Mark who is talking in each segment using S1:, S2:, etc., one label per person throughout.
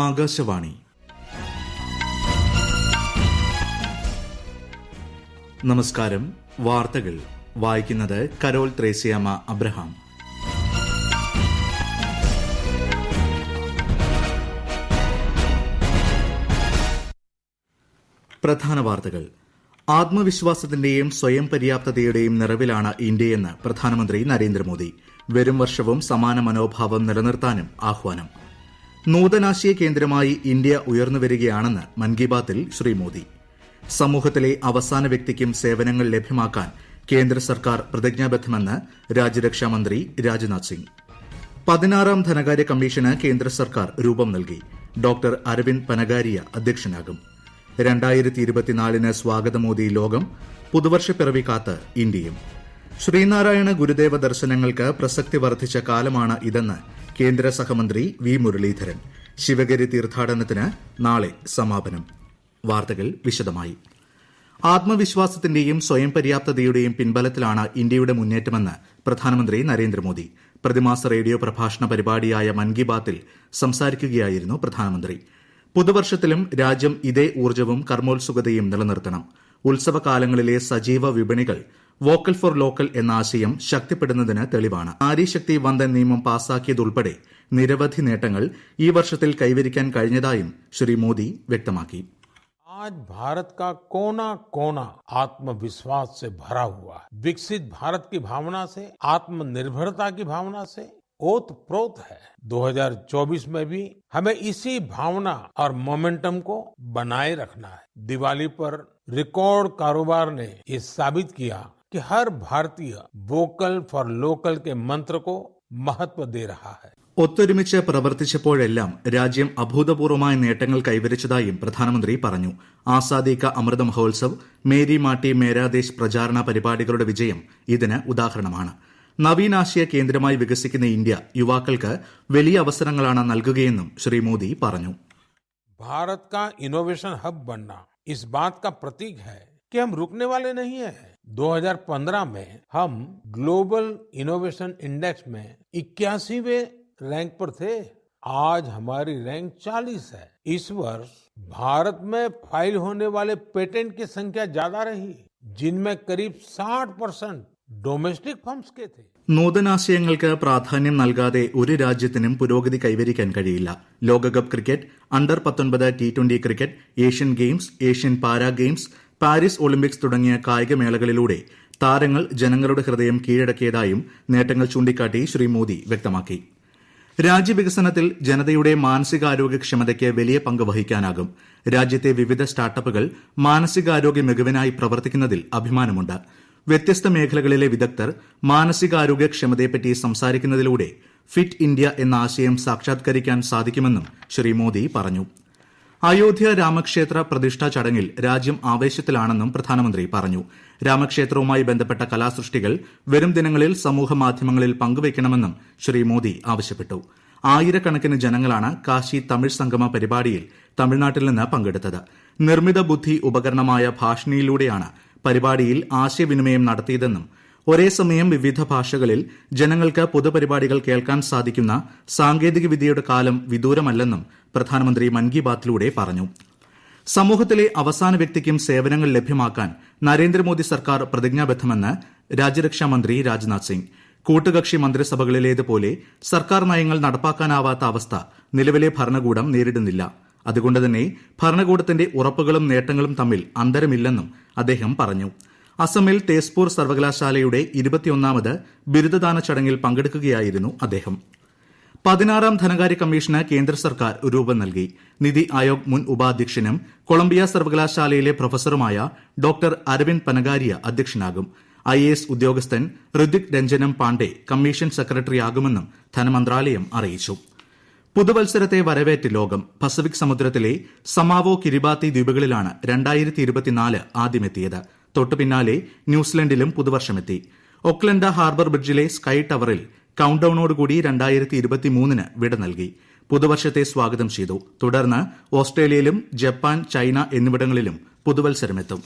S1: ആകാശവാണി. നമസ്കാരം. വാർത്തകൾ വായിക്കുന്നത് കരോൾ ത്രേസ്യാമ്മ അബ്രഹാം. പ്രധാന വാർത്തകൾ. ആത്മവിശ്വാസത്തിന്റെയും സ്വയം പര്യാപ്തതയുടെയും നിറവിലാണ് ഇന്ത്യയെന്ന് പ്രധാനമന്ത്രി നരേന്ദ്രമോദി. വരും വർഷവും സമാന മനോഭാവം നിലനിർത്താനും ആഹ്വാനം. നൂതനാശയ കേന്ദ്രമായി ഇന്ത്യ ഉയർന്നുവരികയാണെന്ന് മൻ കി ബാത്തിൽ ശ്രീ മോദി. സമൂഹത്തിലെ അവസാന വ്യക്തിക്കും സേവനങ്ങൾ ലഭ്യമാക്കാൻ കേന്ദ്ര സർക്കാർ പ്രതിജ്ഞാബദ്ധമെന്ന് രാജ്യരക്ഷാമന്ത്രി രാജ്നാഥ് സിംഗ്. 16ാം ധനകാര്യ കമ്മീഷന് കേന്ദ്ര സർക്കാർ രൂപം നൽകി. ഡോക്ടർ അരവിന്ദ് പനഗാരിയ അധ്യക്ഷനാകും. 2024 സ്വാഗതമോദി ലോകം. പുതുവർഷപ്പിറവി കാത്ത് ഇന്ത്യയും. ശ്രീനാരായണ ഗുരുദേവ ദർശനങ്ങൾക്ക് പ്രസക്തി വർദ്ധിച്ച കാലമാണ് ഇതെന്ന് കേന്ദ്ര സഹമന്ത്രി വി മുരളീധരൻ. ശിവഗിരി തീർത്ഥാടനത്തിന് നാളെ സമാപനം. വാർത്തകൾ വിശദമായി. ആത്മവിശ്വാസത്തിന്റെയും സ്വയം പര്യാപ്തതയുടെയും പിൻബലത്തിലാണ് ഇന്ത്യയുടെ മുന്നേറ്റമെന്ന് പ്രധാനമന്ത്രി നരേന്ദ്രമോദി. പ്രതിമാസ റേഡിയോ പ്രഭാഷണ പരിപാടിയായ മൻ കി ബാത്തിൽ സംസാരിക്കുകയായിരുന്നു പ്രധാനമന്ത്രി. പുതുവർഷത്തിലും രാജ്യം ഇതേ ഊർജ്ജവും കർമ്മോത്സുകതയും നിലനിർത്തണം. ഉത്സവകാലങ്ങളിലെ സജീവ വിപണികൾ വോക്കൽ ഫോർ ലോക്കൽ എന്ന ആശയം ശക്തിപ്പെടുന്നതിന് തെളിവാണ്. നാരീശക്തി വന്ദൻ നിയമം പാസാക്കിയതുൾപ്പെടെ നിരവധി നേട്ടങ്ങൾ ഈ വർഷത്തിൽ കൈവരിക്കാൻ കഴിഞ്ഞതായും ശ്രീ മോദി വ്യക്തമാക്കി.
S2: आज भारत का कोना कोना आत्मविश्वास से भरा हुआ है. विकसित भारत की भावना से, आत्मनिर्भरता की भावना से ओतप्रोत है. 2024 में भी हमें इसी भावना और मोमेंटम को बनाए रखना है. दिवाली पर रिकॉर्ड कारोबार ने ये साबित किया कि हर भारतीय वोकल फॉर लोकल के मंत्र को महत्व दे रहा है.
S1: ഒത്തൊരുമിച്ച് പ്രവർത്തിച്ചപ്പോഴെല്ലാം രാജ്യം അഭൂതപൂർവമായ നേട്ടങ്ങൾ കൈവരിച്ചതായും പ്രധാനമന്ത്രി പറഞ്ഞു. ആസാദി കാ അമൃത മഹോത്സവ്, മേരി മാട്ടി മേരാ ദേശ് പ്രചാരണ പരിപാടികളുടെ വിജയം ഇതിന് ഉദാഹരണമാണ്. നവീനാശയ കേന്ദ്രമായി വികസിക്കുന്ന ഇന്ത്യ യുവാക്കൾക്ക് വലിയ അവസരങ്ങളാണ് നൽകുകയെന്നും ശ്രീ മോദി പറഞ്ഞു.
S2: भारत का इनोवेशन हब बनना इस बात का प्रतीक है कि हम रुकने वाले नहीं हैं. 2015 में हम ग्लोबल इनोवेशन इंडेक्स में 81वें रैंक पर थे. आज हमारी रैंक 40 है. इस वर्ष भारत में फाइल होने वाले पेटेंट की संख्या ज्यादा रही, जिनमें करीब 60% ഡൊമസ്റ്റിക് ഫംസ് के थे.
S1: നൂതനാശയങ്ങൾക്ക് പ്രാധാന്യം നൽകാതെ ഒരു രാജ്യത്തിനും പുരോഗതി കൈവരിക്കാൻ കഴിയില്ല. ലോകകപ്പ് cricket, under 19 T20 cricket, Asian games, Asian para games, Paris Olympics തുടങ്ങിയ കായികമേളകളിലൂടെ താരങ്ങൾ ജനങ്ങളുടെ ഹൃദയം കീഴടക്കിയതായും നേട്ടങ്ങൾ ചൂണ്ടിക്കാട്ടി ശ്രീ മോദി വ്യക്തമാക്കി. രാജ്യവികസനത്തിൽ ജനതയുടെ മാനസികാരോഗ്യക്ഷമതയ്ക്ക് വലിയ പങ്ക് വഹിക്കാനാകും. രാജ്യത്തെ വിവിധ സ്റ്റാർട്ടപ്പുകൾ മാനസികാരോഗ്യ മികവിനായി പ്രവർത്തിക്കുന്നതിൽ അഭിമാനമുണ്ട്. വ്യത്യസ്ത മേഖലകളിലെ വിദഗ്ധർ മാനസികാരോഗ്യക്ഷമതയെപ്പറ്റി സംസാരിക്കുന്നതിലൂടെ ഫിറ്റ് ഇന്ത്യ എന്ന ആശയം സാക്ഷാത്കരിക്കാൻ സാധിക്കുമെന്നും ശ്രീ മോദി പറഞ്ഞു. അയോധ്യ രാമക്ഷേത്ര പ്രതിഷ്ഠാ ചടങ്ങിൽ രാജ്യം ആവേശത്തിലാണെന്നും പ്രധാനമന്ത്രി പറഞ്ഞു. രാമക്ഷേത്രവുമായി ബന്ധപ്പെട്ട കലാസൃഷ്ടികൾ വരും ദിനങ്ങളിൽ സമൂഹമാധ്യമങ്ങളിൽ പങ്കുവയ്ക്കണമെന്നും ശ്രീ മോദി ആവശ്യപ്പെട്ടു. ആയിരക്കണക്കിന് ജനങ്ങളാണ് കാശി തമിഴ് സംഗമ പരിപാടിയിൽ തമിഴ്നാട്ടിൽ നിന്ന് പങ്കെടുത്തത്. നിർമ്മിത ബുദ്ധി ഉപകരണമായ ഭാഷിണിയിലൂടെയാണ് പരിപാടിയിൽ ആശയവിനിമയം നടത്തിയതെന്നും ഒരേ സമയം വിവിധ ഭാഷകളിൽ ജനങ്ങൾക്ക് പൊതുപരിപാടികൾ കേൾക്കാൻ സാധിക്കുന്ന സാങ്കേതിക വിദ്യയുടെ കാലം വിദൂരമല്ലെന്നും പ്രധാനമന്ത്രി മൻ കി ബാത്തിലൂടെ പറഞ്ഞു. സമൂഹത്തിലെ അവസാന വ്യക്തിക്കും സേവനങ്ങൾ ലഭ്യമാക്കാൻ നരേന്ദ്രമോദി സർക്കാർ പ്രതിജ്ഞാബദ്ധമെന്ന് രാജ്യരക്ഷാമന്ത്രി രാജ്നാഥ് സിംഗ്. കൂട്ടുകക്ഷി മന്ത്രിസഭകളിലേതുപോലെ സർക്കാർ നയങ്ങൾ നടപ്പാക്കാനാവാത്ത അവസ്ഥ നിലവിലെ ഭരണകൂടം നേരിടുന്നില്ല. അതുകൊണ്ടുതന്നെ ഭരണകൂടത്തിന്റെ ഉറപ്പുകളും നേട്ടങ്ങളും തമ്മിൽ അന്തരമില്ലെന്നും അദ്ദേഹം പറഞ്ഞു. അസമിൽ തേസ്പൂർ സർവകലാശാലയുടെ 21ാമത് ബിരുദദാന ചടങ്ങിൽ പങ്കെടുക്കുകയായിരുന്നു അദ്ദേഹം. 16ാം ധനകാര്യ കമ്മീഷന് കേന്ദ്ര സർക്കാർ രൂപം നൽകി. നിതി ആയോഗ് മുൻ ഉപാധ്യക്ഷനും കൊളംബിയ സർവകലാശാലയിലെ പ്രൊഫസറുമായ ഡോക്ടർ അരവിന്ദ് പനഗാരിയ അധ്യക്ഷനാകും. IAS ഉദ്യോഗസ്ഥൻ ഋതിക് രഞ്ജനം പാണ്ഡെ കമ്മീഷൻ സെക്രട്ടറിയാകുമെന്നും ധനമന്ത്രാലയം അറിയിച്ചു. പുതുവത്സരത്തെ വരവേറ്റ് ലോകം. പസഫിക് സമുദ്രത്തിലെ സമാവോ കിരിബാത്തി ദ്വീപുകളിലാണ് 2024 ആദ്യമെത്തിയത്. തൊട്ടുപിന്നാലെ ന്യൂസിലൻഡിലും പുതുവർഷമെത്തി. ഒക്ലൻഡ് ഹാർബർ ബ്രിഡ്ജിലെ സ്കൈ ടവറിൽ കൌണ്ട് ഡൌണോടുകൂടി 2023 വിട നൽകി. പുതുവർഷത്തെ സ്വാഗതം ചെയ്തു. തുടർന്ന് ഓസ്ട്രേലിയയിലും ജപ്പാൻ, ചൈന എന്നിവിടങ്ങളിലും പുതുവത്സരമെത്തും.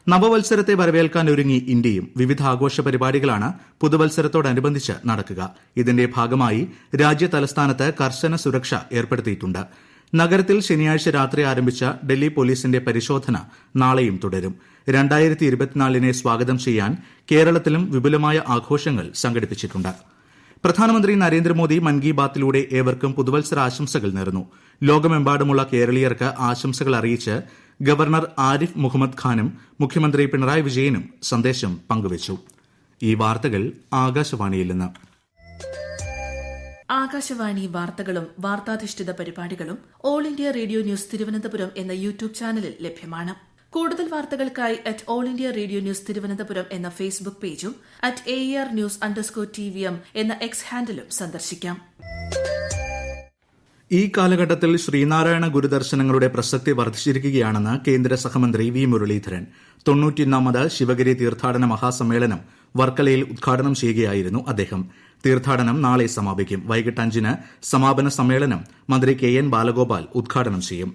S1: നവവത്സരത്തെ വരവേൽക്കാൻ ഒരുങ്ങി ഇന്ത്യയും. വിവിധ ആഘോഷ പരിപാടികളാണ് പുതുവത്സരത്തോടനുബന്ധിച്ച് നടക്കുക. ഇതിന്റെ ഭാഗമായി രാജ്യ തലസ്ഥാനത്ത് കർശന സുരക്ഷ ഏർപ്പെടുത്തിയിട്ടുണ്ട്. നഗരത്തിൽ ശനിയാഴ്ച രാത്രി ആരംഭിച്ച ഡൽഹി പോലീസിന്റെ പരിശോധന നാളെയും തുടരും. 2024 സ്വാഗതം ചെയ്യാൻ കേരളത്തിലും വിപുലമായ ആഘോഷങ്ങൾ സംഘടിപ്പിച്ചിട്ടുണ്ട്. പ്രധാനമന്ത്രി നരേന്ദ്രമോദി മൻ കി ബാത്തിലൂടെ ഏവർക്കും പുതുവത്സര ആശംസകൾ നേർന്നു. ലോകമെമ്പാടുമുള്ള കേരളീയർക്ക് ആശംസകൾ അറിയിച്ച് ഗവർണർ ആരിഫ് മുഹമ്മദ് ഖാനും മുഖ്യമന്ത്രി പിണറായി വിജയനും സന്ദേശം പങ്കുവച്ചു. ഈ വാർത്തകൾ ആകാശവാണിയിൽ നിന്ന്.
S3: ആകാശവാണി വാർത്തകളും വാർത്താധിഷ്ഠിത പരിപാടികളും all India radio news Thiruvananthapuram എന്ന യൂട്യൂബ് ചാനലിൽ ലഭ്യമാണ്. കൂടുതൽ വാർത്തകൾക്കായി @AllIndia Radio News തിരുവനന്തപുരം എന്ന ഫേസ്ബുക്ക് പേജും @ARnews_TVM എന്ന എക്സ് ഹാൻഡിലും സന്ദർശിക്കാം.
S1: ഈ കാലഘട്ടത്തിൽ ശ്രീനാരായണ ഗുരുദർശനങ്ങളുടെ പ്രസക്തി വർദ്ധിച്ചിരിക്കുകയാണെന്ന് കേന്ദ്ര സഹമന്ത്രി വി മുരളീധരൻ. 91ാമത് ശിവഗിരി തീർത്ഥാടന മഹാസമ്മേളനം വർക്കലയിൽ ഉദ്ഘാടനം ചെയ്യുകയായിരുന്നു അദ്ദേഹം. തീർത്ഥാടനം നാളെ സമാപിക്കും. വൈകിട്ട് 5-ന് സമാപന സമ്മേളനം മന്ത്രി KN ബാലഗോപാൽ ഉദ്ഘാടനം ചെയ്യും.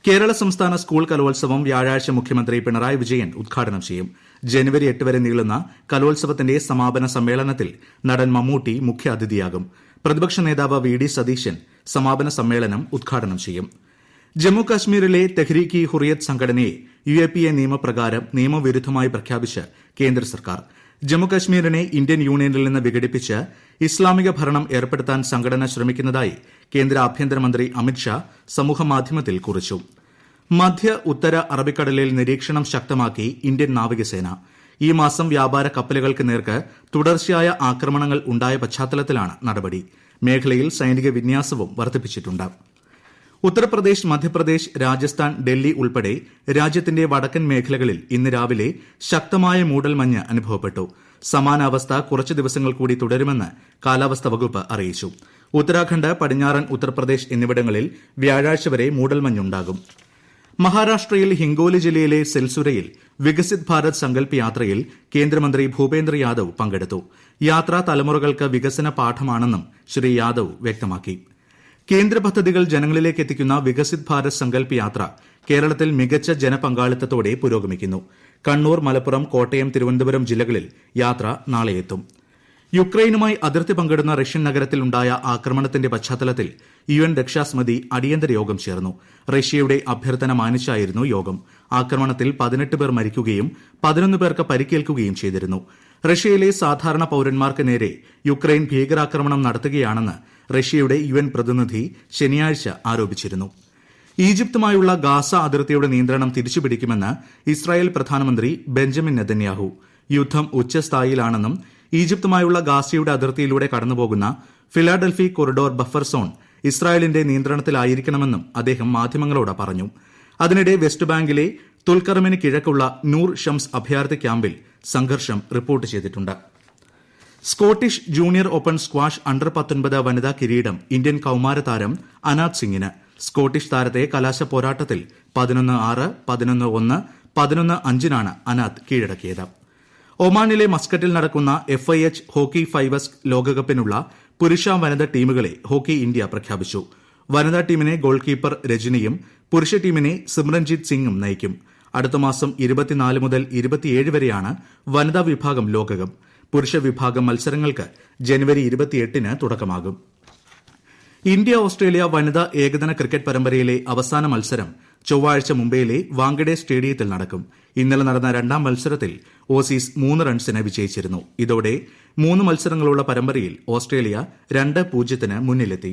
S1: കേരള സംസ്ഥാന സ്കൂൾ കലോത്സവം വ്യാഴാഴ്ച മുഖ്യമന്ത്രി പിണറായി വിജയൻ ഉദ്ഘാടനം ചെയ്യും. ജനുവരി 8 വരെ നീളുന്ന കലോത്സവത്തിന്റെ സമാപന സമ്മേളനത്തിൽ നടൻ മമ്മൂട്ടി മുഖ്യാതിഥിയാകും. പ്രതിപക്ഷ നേതാവ് VD സതീശൻ സമാപന സമ്മേളനം ഉദ്ഘാടനം ചെയ്യും. ജമ്മു കാശ്മീരിലെ തെഹ്രീക്ക് ഹുറിയത്ത് സംഘടനയെ UAPA നിയമപ്രകാരം നിയമവിരുദ്ധമായി പ്രഖ്യാപിച്ച് കേന്ദ്ര സർക്കാർ. ജമ്മുകാശ്മീരിനെ ഇന്ത്യൻ യൂണിയനിൽ നിന്ന് വിഘടിപ്പിച്ച് ഇസ്ലാമിക ഭരണം ഏർപ്പെടുത്താൻ സംഘടന ശ്രമിക്കുന്നതായി കേന്ദ്ര ആഭ്യന്തരമന്ത്രി അമിത്ഷാ സമൂഹമാധ്യമത്തിൽ കുറിച്ചു. മധ്യ ഉത്തര അറബിക്കടലിൽ നിരീക്ഷണം ശക്തമാക്കി ഇന്ത്യൻ നാവികസേന. ഈ മാസം വ്യാപാര കപ്പലുകൾക്ക് നേർക്ക് തുടർച്ചയായ ആക്രമണങ്ങൾ ഉണ്ടായ പശ്ചാത്തലത്തിലാണ് നടപടി. മേഖലയിൽ സൈനിക വിന്യാസവും വർദ്ധിപ്പിച്ചിട്ടുണ്ട്. ഉത്തർപ്രദേശ്, മധ്യപ്രദേശ്, രാജസ്ഥാൻ, ഡൽഹി ഉൾപ്പെടെ രാജ്യത്തിന്റെ വടക്കൻ മേഖലകളിൽ ഇന്ന് രാവിലെ ശക്തമായ മൂടൽമഞ്ഞ് അനുഭവപ്പെട്ടു. സമാന അവസ്ഥ കുറച്ച് ദിവസങ്ങൾ കൂടി തുടരുമെന്ന് കാലാവസ്ഥാ വകുപ്പ് അറിയിച്ചു. ഉത്തരാഖണ്ഡ്, പടിഞ്ഞാറൻ ഉത്തർപ്രദേശ് എന്നിവിടങ്ങളിൽ വ്യാഴാഴ്ച വരെ മൂടൽമഞ്ഞുണ്ടാകും. മഹാരാഷ്ട്രയിൽ ഹിംഗോലി ജില്ലയിലെ സെൽസുരയിൽ വികസിത് ഭാരത് സങ്കൽപ് യാത്രയിൽ കേന്ദ്രമന്ത്രി ഭൂപേന്ദ്ര യാദവ് പങ്കെടുത്തു. യാത്ര തലമുറകൾക്ക് വികസന പാഠമാണെന്നും ശ്രീ യാദവ് വ്യക്തമാക്കി. കേന്ദ്ര പദ്ധതികൾ ജനങ്ങളിലേക്ക് എത്തിക്കുന്ന വികസിത് ഭാരത് സങ്കൽപ് യാത്ര കേരളത്തിൽ മികച്ച ജനപങ്കാളിത്തത്തോടെ പുരോഗമിക്കുന്നു. കണ്ണൂർ, മലപ്പുറം, കോട്ടയം, തിരുവനന്തപുരം ജില്ലകളിൽ യാത്ര നാളെ എത്തും. യുക്രൈനുമായി അതിർത്തി പങ്കിടുന്ന റഷ്യൻ നഗരത്തിൽ ഉണ്ടായ ആക്രമണത്തിന്റെ പശ്ചാത്തലത്തിൽ UN രക്ഷാസമിതി അടിയന്തര യോഗം ചേർന്നു. റഷ്യയുടെ അഭ്യർത്ഥന മാനിച്ചായിരുന്നു യോഗം. ആക്രമണത്തിൽ 18 പേർ മരിക്കുകയും 11 പേർക്ക് പരിക്കേൽക്കുകയും ചെയ്തിരുന്നു. റഷ്യയിലെ സാധാരണ പൌരന്മാർക്ക് നേരെ യുക്രൈൻ ഭീകരാക്രമണം നടത്തുകയാണെന്ന് റഷ്യയുടെ UN പ്രതിനിധി ശനിയാഴ്ച ആരോപിച്ചിരുന്നു. ഈജിപ്തുമായുള്ള ഗാസ അതിർത്തിയുടെ നിയന്ത്രണം തിരിച്ചുപിടിക്കുമെന്ന് ഇസ്രായേൽ പ്രധാനമന്ത്രി ബെഞ്ചമിൻ നെതന്യാഹു. യുദ്ധം ഉച്ചസ്ഥായിയിലാണെന്നും ഈജിപ്തുമായുള്ള ഗാസയുടെ അതിർത്തിയിലൂടെ കടന്നുപോകുന്ന ഫിലാഡൽഫി കൊറിഡോർ ബഫർ സോൺ ഇസ്രായേലിന്റെ നിയന്ത്രണത്തിലായിരിക്കണമെന്നും അദ്ദേഹം മാധ്യമങ്ങളോട് പറഞ്ഞു. അതിനിടെ വെസ്റ്റ് ബാങ്കിലെ തുൽക്കർമിന് കിഴക്കുള്ള നൂർ ഷംസ് അഭയാർത്ഥി ക്യാമ്പിൽ സംഘർഷം റിപ്പോർട്ട് ചെയ്തിട്ടുണ്ട്. Scottish junior open squash under-19 വനിതാ കിരീടം ഇന്ത്യൻ കൌമാര താരം അനാഥ് സിംഗിന്. സ്കോട്ടിഷ് താരത്തെ കലാശ പോരാട്ടത്തിൽ 11-6, 11-1, 11-5 അനാഥ് കീഴടക്കിയത്. ഒമാനിലെ മസ്കറ്റിൽ നടക്കുന്ന FIH ഹോക്കി ഫൈവസ് ലോകകപ്പിനുള്ള പുരുഷ വനിതാ ടീമുകളെ ഹോക്കി ഇന്ത്യ പ്രഖ്യാപിച്ചു. വനിതാ ടീമിനെ ഗോൾ കീപ്പർ രജനിയും പുരുഷ ടീമിനെ സിമ്രൻജിത്ത് സിംഗും നയിക്കും. അടുത്ത മാസം 24 മുതൽ 27 വരെയാണ് വനിതാ വിഭാഗം ലോകകപ്പ്. പുരുഷ വിഭാഗം മത്സരങ്ങൾക്ക് ജനുവരി 28-ന് തുടക്കമാകും. ഇന്ത്യ ഓസ്ട്രേലിയ വനിതാ ഏകദിന ക്രിക്കറ്റ് പരമ്പരയിലെ അവസാന മത്സരം ചൊവ്വാഴ്ച മുംബൈയിലെ വാങ്കഡെ സ്റ്റേഡിയത്തിൽ നടക്കും. ഇന്നലെ നടന്ന രണ്ടാം മത്സരത്തിൽ ഓസീസ് 3 റൺസിന് വിജയിച്ചിരുന്നു. ഇതോടെ 3 മത്സരങ്ങളുള്ള പരമ്പരയിൽ ഓസ്ട്രേലിയ 2-0 മുന്നിലെത്തി.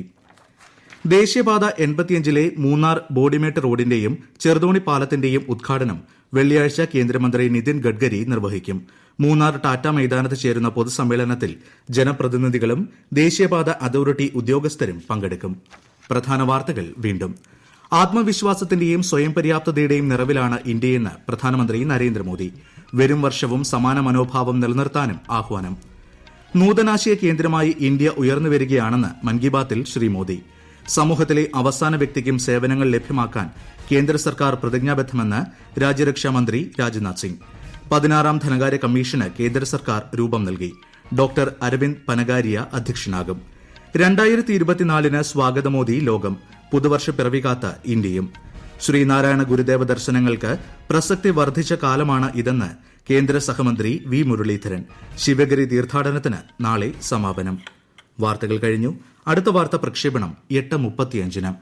S1: ദേശീയപാത 85-ലെ മൂന്നാർ ബോഡിമേട്ട് റോഡിന്റെയും ചെറുതോണി പാലത്തിന്റെയും ഉദ്ഘാടനം വെള്ളിയാഴ്ച കേന്ദ്രമന്ത്രി നിതിൻ ഗഡ്കരി നിർവഹിക്കും. മൂന്നാർ ടാറ്റ മൈതാനത്ത് ചേരുന്ന പൊതുസമ്മേളനത്തിൽ ജനപ്രതിനിധികളും ദേശീയപാത അതോറിറ്റി ഉദ്യോഗസ്ഥരും പങ്കെടുക്കും. പ്രധാന വാർത്തകൾ വീണ്ടും. ആത്മവിശ്വാസത്തിന്റെയും സ്വയം പര്യാപ്തതയുടെയും നിറവിലാണ് ഇന്ത്യയെന്ന് പ്രധാനമന്ത്രി നരേന്ദ്രമോദി. വരും വർഷവും സമാന മനോഭാവം നിലനിർത്താനും ആഹ്വാനം. നൂതനാശയ കേന്ദ്രമായി ഇന്ത്യ ഉയർന്നുവരികയാണെന്ന് മൻ കി ബാത്തിൽ ശ്രീ മോദി. സമൂഹത്തിലെ അവസാന വ്യക്തിക്കും സേവനങ്ങൾ ലഭ്യമാക്കാൻ കേന്ദ്ര സർക്കാർ പ്രതിജ്ഞാബദ്ധമെന്ന് രാജ്യരക്ഷാമന്ത്രി രാജ്നാഥ് സിംഗ്. 16ാം ധനകാര്യ കമ്മീഷന് കേന്ദ്ര സർക്കാർ രൂപം നൽകി. ഡോക്ടർ അരവിന്ദ് പനഗാരിയ അധ്യക്ഷനാകും. 2024-ന് സ്വാഗതമോദി ലോകം. പുതുവർഷ പിറവികാത്ത ഇന്ത്യയും. ശ്രീനാരായണ ഗുരുദേവ ദർശനങ്ങൾക്ക് പ്രസക്തി വർദ്ധിച്ച കാലമാണ് ഇതെന്ന് കേന്ദ്ര സഹമന്ത്രി വി മുരളീധരൻ. ശിവഗിരി തീർത്ഥാടനത്തിന് നാളെ സമാപനം. വാർത്തകൾ കഴിഞ്ഞു. അടുത്ത വാർത്താ പ്രക്ഷേപണം 8:35-ന്.